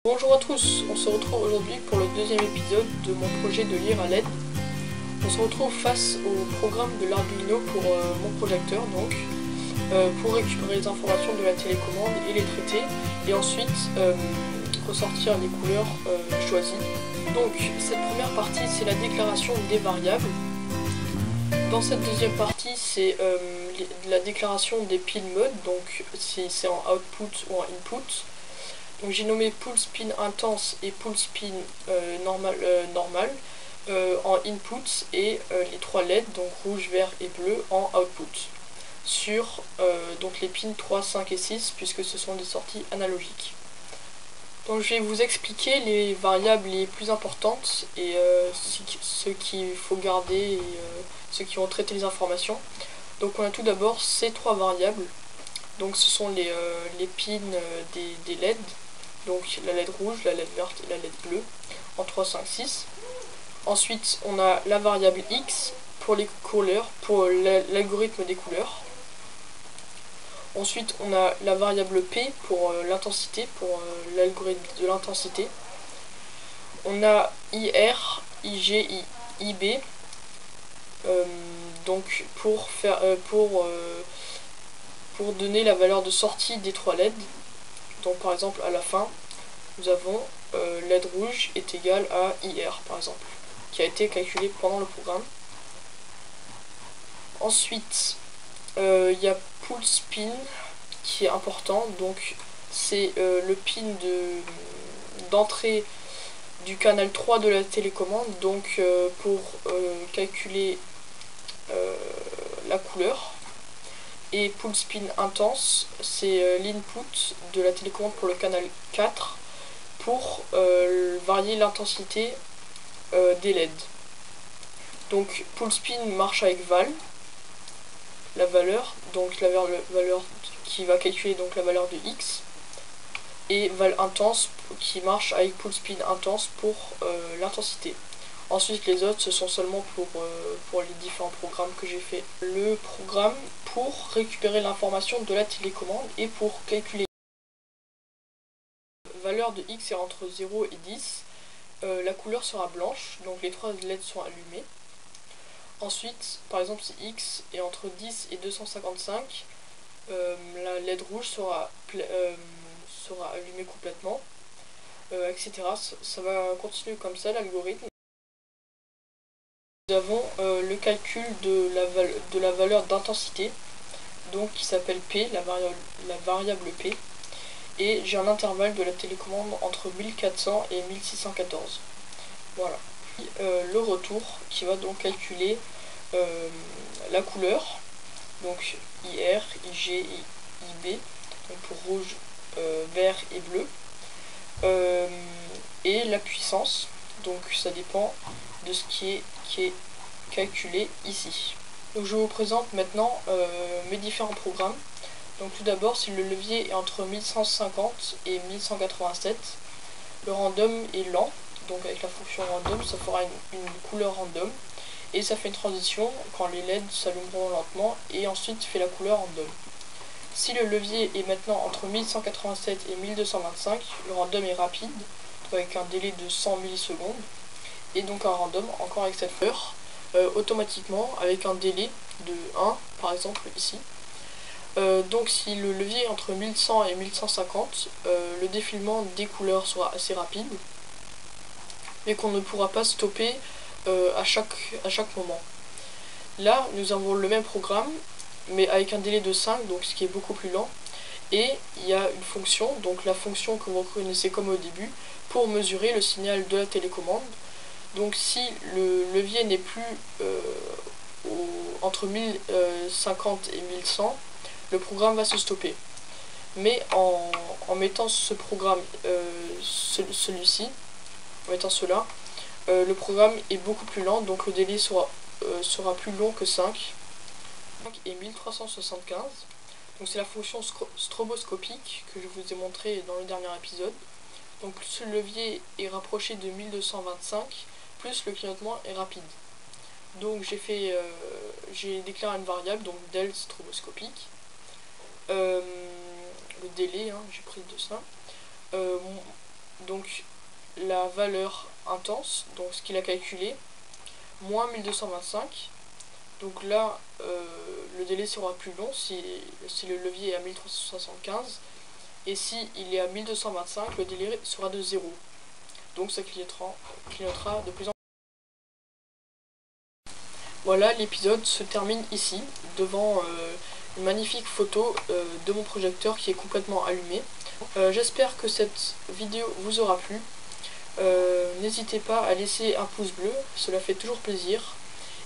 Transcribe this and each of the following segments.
Bonjour à tous, on se retrouve aujourd'hui pour le deuxième épisode de mon projet de lire à LED. On se retrouve face au programme de l'Arduino pour mon projecteur, donc pour récupérer les informations de la télécommande et les traiter, et ensuite ressortir les couleurs choisies. Donc cette première partie, c'est la déclaration des variables. Dans cette deuxième partie, c'est la déclaration des pin modes, donc si c'est en output ou en input. Donc j'ai nommé pulse pin intense et pulse pin normal en input et les trois LED, donc rouge, vert et bleu, en output. Sur donc les pins 3, 5 et 6, puisque ce sont des sorties analogiques. Donc je vais vous expliquer les variables les plus importantes et ce qu'il faut garder et ceux qui vont traiter les informations. Donc on a tout d'abord ces trois variables. Donc ce sont les pins des LED. Donc la LED rouge, la LED verte et la LED bleue en 3, 5, 6. Ensuite on a la variable X pour les couleurs, pour l'algorithme des couleurs. Ensuite on a la variable P pour l'intensité, pour l'algorithme de l'intensité. On a IR, IG, IB donc pour donner la valeur de sortie des trois LED. Donc par exemple à la fin nous avons LED rouge est égal à IR par exemple, qui a été calculé pendant le programme. Ensuite il y a pulse pin qui est important, donc c'est le pin d'entrée du canal 3 de la télécommande, donc pour calculer la couleur. Et pulse pin intense, c'est l'input de la télécommande pour le canal 4 pour varier l'intensité des LED. Donc pulse pin marche avec val, la valeur, donc la valeur qui va calculer donc la valeur de X, et val intense qui marche avec pulse pin intense pour l'intensité. Ensuite les autres ce sont seulement pour les différents programmes que j'ai fait. Le programme pour récupérer l'information de la télécommande et pour calculer la valeur de X est entre 0 et 10, la couleur sera blanche, donc les trois LED sont allumés. Ensuite, par exemple si X est entre 10 et 255, la LED rouge sera allumée complètement, etc. Ça va continuer comme ça l'algorithme. Nous avons le calcul de la valeur d'intensité, donc qui s'appelle P, la variable P, et j'ai un intervalle de la télécommande entre 1400 et 1614. Voilà. Le retour qui va donc calculer la couleur, donc IR, IG et IB, donc pour rouge, vert et bleu, et la puissance, donc ça dépend de ce qui est calculé ici. Donc je vous présente maintenant mes différents programmes. Donc tout d'abord, si le levier est entre 1150 et 1187, le random est lent, donc avec la fonction random ça fera une couleur random, et ça fait une transition quand les LED s'allumeront lentement et ensuite fait la couleur random. Si le levier est maintenant entre 1187 et 1225, le random est rapide, avec un délai de 100 millisecondes, et donc un random encore avec cette fleur, automatiquement avec un délai de 1 par exemple ici. Donc si le levier est entre 1100 et 1150, le défilement des couleurs sera assez rapide, mais qu'on ne pourra pas stopper à chaque moment. Là nous avons le même programme, mais avec un délai de 5, donc ce qui est beaucoup plus lent, et il y a une fonction, donc la fonction que vous reconnaissez comme au début, pour mesurer le signal de la télécommande. Donc si le levier n'est plus entre 1050 et 1100, le programme va se stopper. Mais en mettant ce programme, celui-ci, en mettant cela, le programme est beaucoup plus lent, donc le délai sera plus long que 5. Et 1375, donc c'est la fonction stroboscopique que je vous ai montré dans le dernier épisode. Donc plus le levier est rapproché de 1225, plus le clignotement est rapide. Donc j'ai déclaré une variable, donc del stroboscopique, le délai, j'ai pris de ça, donc la valeur intense, donc ce qu'il a calculé, moins 1225. Donc là, le délai sera plus long si le levier est à 1375. Et si il est à 1225, le délai sera de 0. Donc ça clignotera de plus en plus. Voilà, l'épisode se termine ici, devant une magnifique photo de mon projecteur qui est complètement allumé. J'espère que cette vidéo vous aura plu. N'hésitez pas à laisser un pouce bleu, cela fait toujours plaisir.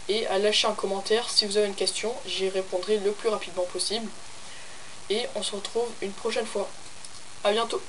Et à lâcher un commentaire si vous avez une question, j'y répondrai le plus rapidement possible. Et on se retrouve une prochaine fois. A bientôt.